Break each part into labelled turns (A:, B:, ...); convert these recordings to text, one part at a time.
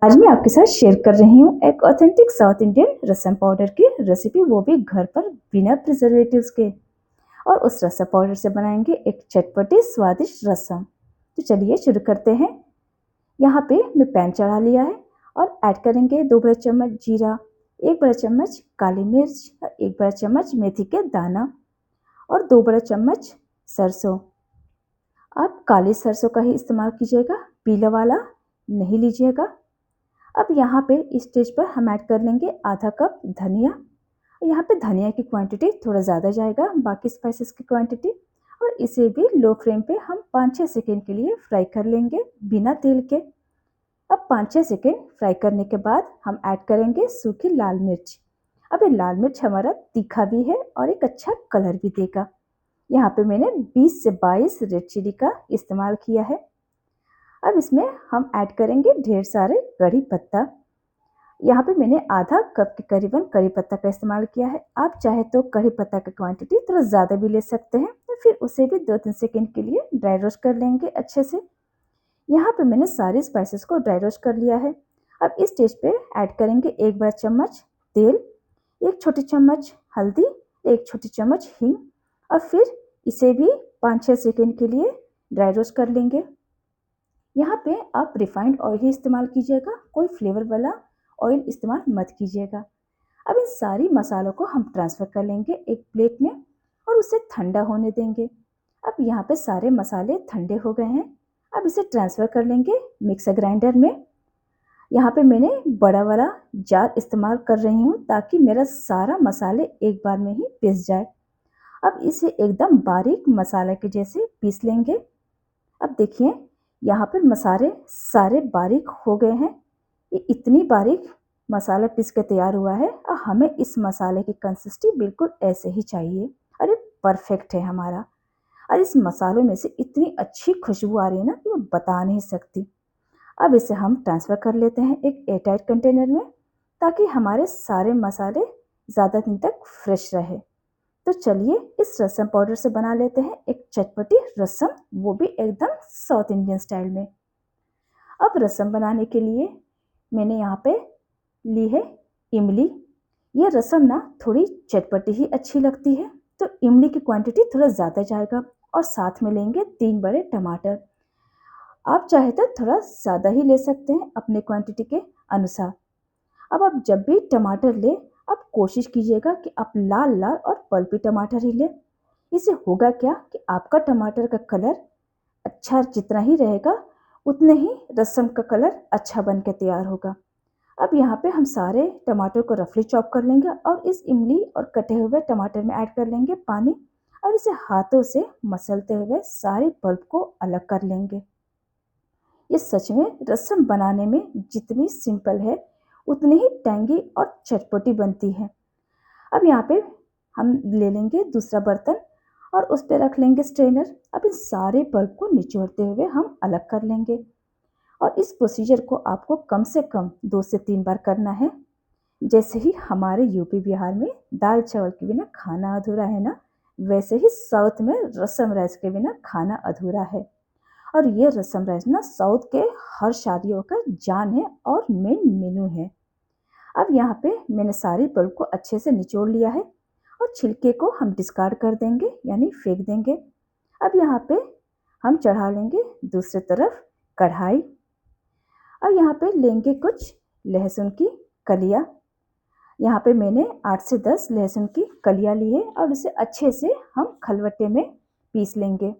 A: आज मैं आपके साथ शेयर कर रही हूँ एक ऑथेंटिक साउथ इंडियन रसम पाउडर की रेसिपी, वो भी घर पर बिना प्रिजर्वेटिव्स के। और उस रसम पाउडर से बनाएंगे एक चटपटी स्वादिष्ट रसम। तो चलिए शुरू करते हैं। यहाँ पे मैं पैन चढ़ा लिया है और ऐड करेंगे 2 बड़े चम्मच जीरा, 1 बड़ा चम्मच काली मिर्च और 1 बड़ा चम्मच मेथी के दाना और 2 बड़ा चम्मच सरसों। आप काली सरसों का ही इस्तेमाल कीजिएगा, पीला वाला नहीं लीजिएगा। अब यहाँ पे इस स्टेज पर हम ऐड कर लेंगे आधा कप धनिया। यहाँ पे धनिया की क्वांटिटी थोड़ा ज़्यादा जाएगा बाकी स्पाइसेस की क्वांटिटी। और इसे भी लो फ्लेम पे हम 5-6 सेकेंड के लिए फ्राई कर लेंगे बिना तेल के। अब 5-6 सेकेंड फ्राई करने के बाद हम ऐड करेंगे सूखी लाल मिर्च। अब ये लाल मिर्च हमारा तीखा भी है और एक अच्छा कलर भी देगा। यहाँ पे मैंने 20 से 22 रेड चिली का इस्तेमाल किया है। अब इसमें हम ऐड करेंगे ढेर सारे कड़ी पत्ता। यहाँ पे मैंने आधा कप के करीबन कड़ी पत्ता का इस्तेमाल किया है। आप चाहे तो कड़ी पत्ता की क्वांटिटी थोड़ा ज़्यादा भी ले सकते हैं। तो फिर उसे भी 2-3 सेकेंड के लिए ड्राई रोस्ट कर लेंगे अच्छे से। यहाँ पे मैंने सारे स्पाइसेस को ड्राई रोस्ट कर लिया है। अब इस स्टेज पे ऐड करेंगे 1 बड़ा चम्मच तेल, 1 छोटी चम्मच हल्दी, 1 छोटी चम्मच हींग और फिर इसे भी 5-6 सेकेंड के लिए ड्राई रोस्ट कर लेंगे। यहाँ पे आप रिफाइंड ऑयल ही इस्तेमाल कीजिएगा, कोई फ्लेवर वाला ऑयल इस्तेमाल मत कीजिएगा। अब इन सारी मसालों को हम ट्रांसफ़र कर लेंगे एक प्लेट में और उसे ठंडा होने देंगे। अब यहाँ पे सारे मसाले ठंडे हो गए हैं। अब इसे ट्रांसफ़र कर लेंगे मिक्सर ग्राइंडर में। यहाँ पे मैंने बड़ा वाला जार इस्तेमाल कर रही हूँ ताकि मेरा सारा मसाले एक बार में ही पिस जाए। अब इसे एकदम बारीक मसाला के जैसे पीस लेंगे। अब देखिए यहाँ पर मसाले सारे बारीक हो गए हैं। ये इतनी बारीक मसाला पीस के तैयार हुआ है और हमें इस मसाले की कंसिस्टेंसी बिल्कुल ऐसे ही चाहिए। अरे परफेक्ट है हमारा। और इस मसालों में से इतनी अच्छी खुशबू आ रही है ना कि मैं बता नहीं सकती। अब इसे हम ट्रांसफ़र कर लेते हैं एक एयरटाइट कंटेनर में ताकि हमारे सारे मसाले ज़्यादा दिन तक फ्रेश रहे। तो चलिए इस रसम पाउडर से बना लेते हैं एक चटपटी रसम, वो भी एकदम साउथ इंडियन स्टाइल में। अब रसम बनाने के लिए मैंने यहाँ पे ली है इमली। ये रसम ना थोड़ी चटपटी ही अच्छी लगती है, तो इमली की क्वांटिटी थोड़ा ज़्यादा जाएगा। और साथ में लेंगे 3 बड़े टमाटर। आप चाहे तो थोड़ा ज़्यादा ही ले सकते हैं अपने क्वांटिटी के अनुसार। अब आप जब भी टमाटर लें, आप कोशिश कीजिएगा कि आप लाल लाल और पल्पी टमाटर ही लें। इससे होगा क्या कि आपका टमाटर का कलर अच्छा जितना ही रहेगा, उतने ही रसम का कलर अच्छा बन के तैयार होगा। अब यहाँ पे हम सारे टमाटर को रफली चॉप कर लेंगे और इस इमली और कटे हुए टमाटर में ऐड कर लेंगे पानी और इसे हाथों से मसलते हुए सारी पल्प को अलग कर लेंगे। ये सच में रसम बनाने में जितनी सिंपल है उतनी ही टैंगी और चटपटी बनती है। अब यहाँ पे हम ले लेंगे दूसरा बर्तन और उस पर रख लेंगे स्ट्रेनर। अब इन सारे पल्प को निचोड़ते हुए हम अलग कर लेंगे। और इस प्रोसीजर को आपको कम से कम 2 से 3 बार करना है। जैसे ही हमारे यूपी बिहार में दाल चावल के बिना खाना अधूरा है ना, वैसे ही साउथ में रसम राइस के बिना खाना अधूरा है। और ये रसम राइस ना साउथ के हर शादियों का जान है और मेन मेनू है। अब यहाँ पे मैंने सारी पल्प को अच्छे से निचोड़ लिया है और छिलके को हम डिस्कार्ड कर देंगे यानी फेंक देंगे। अब यहाँ पे हम चढ़ा लेंगे दूसरी तरफ कढ़ाई और यहाँ पे लेंगे कुछ लहसुन की कलियाँ। यहाँ पे मैंने 8 से 10 लहसुन की कलियाँ ली है और उसे अच्छे से हम खलबत्ते में पीस लेंगे।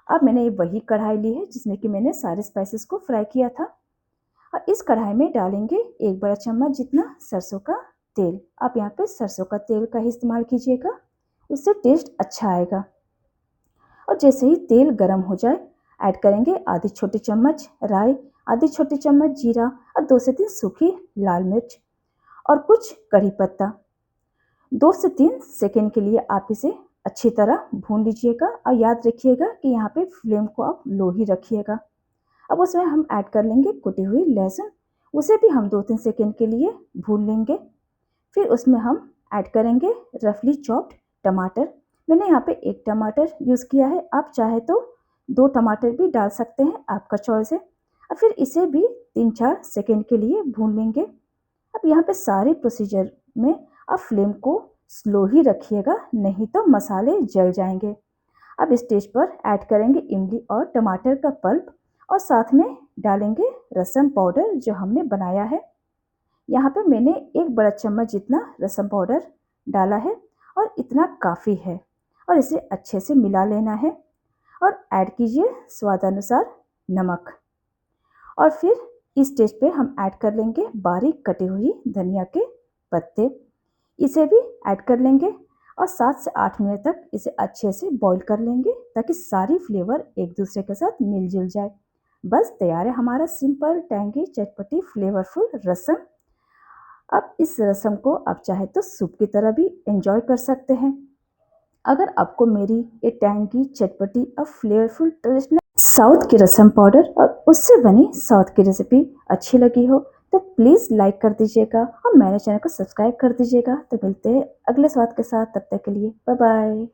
A: अब मैंने ये वही कढ़ाई ली है जिसमें कि मैंने सारे स्पाइसेस को फ्राई किया था और इस कढ़ाई में डालेंगे 1 बड़ा चम्मच जितना सरसों का तेल। आप यहाँ पे सरसों का तेल का ही इस्तेमाल कीजिएगा, उससे टेस्ट अच्छा आएगा। और जैसे ही तेल गर्म हो जाए, ऐड करेंगे आधी छोटी चम्मच राई, आधी छोटी चम्मच जीरा और 2 से 3 सूखी लाल मिर्च और कुछ कड़ी पत्ता। 2 से 3 सेकेंड के लिए आप इसे अच्छी तरह भून लीजिएगा और याद रखिएगा कि यहाँ पे फ्लेम को आप लो ही रखिएगा। अब उसमें हम ऐड कर लेंगे कुटी हुई लहसुन, उसे भी हम 2-3 सेकेंड के लिए भून लेंगे। फिर उसमें हम ऐड करेंगे रफली चॉप्ड टमाटर। मैंने यहाँ पे 1 टमाटर यूज़ किया है, आप चाहे तो 2 टमाटर भी डाल सकते हैं, आपका चॉइस है। और फिर इसे भी 3-4 सेकेंड के लिए भून लेंगे। अब यहाँ पे सारे प्रोसीजर में आप फ्लेम को स्लो ही रखिएगा, नहीं तो मसाले जल जाएंगे। अब स्टेज पर ऐड करेंगे इमली और टमाटर का पल्प और साथ में डालेंगे रसम पाउडर जो हमने बनाया है। यहाँ पे मैंने 1 बड़ा चम्मच जितना रसम पाउडर डाला है और इतना काफ़ी है और इसे अच्छे से मिला लेना है और ऐड कीजिए स्वादानुसार नमक। और फिर इस स्टेज पे हम ऐड कर लेंगे बारीक कटी हुई धनिया के पत्ते, इसे भी ऐड कर लेंगे और 7 से 8 मिनट तक इसे अच्छे से बॉईल कर लेंगे ताकि सारी फ्लेवर एक दूसरे के साथ मिलजुल जाए। बस तैयार है हमारा सिंपल टैंगी चटपटी फ्लेवरफुल रसम। अब इस रसम को आप चाहे तो सूप की तरह भी एंजॉय कर सकते हैं। अगर आपको मेरी ये टैंगी चटपटी और फ्लेवरफुल ट्रेडिशनल साउथ की रसम पाउडर और उससे बनी साउथ की रेसिपी अच्छी लगी हो तो प्लीज़ लाइक कर दीजिएगा और मेरे चैनल को सब्सक्राइब कर दीजिएगा। तो मिलते हैं अगले स्वाद के साथ, तब तक के लिए बाय बाय।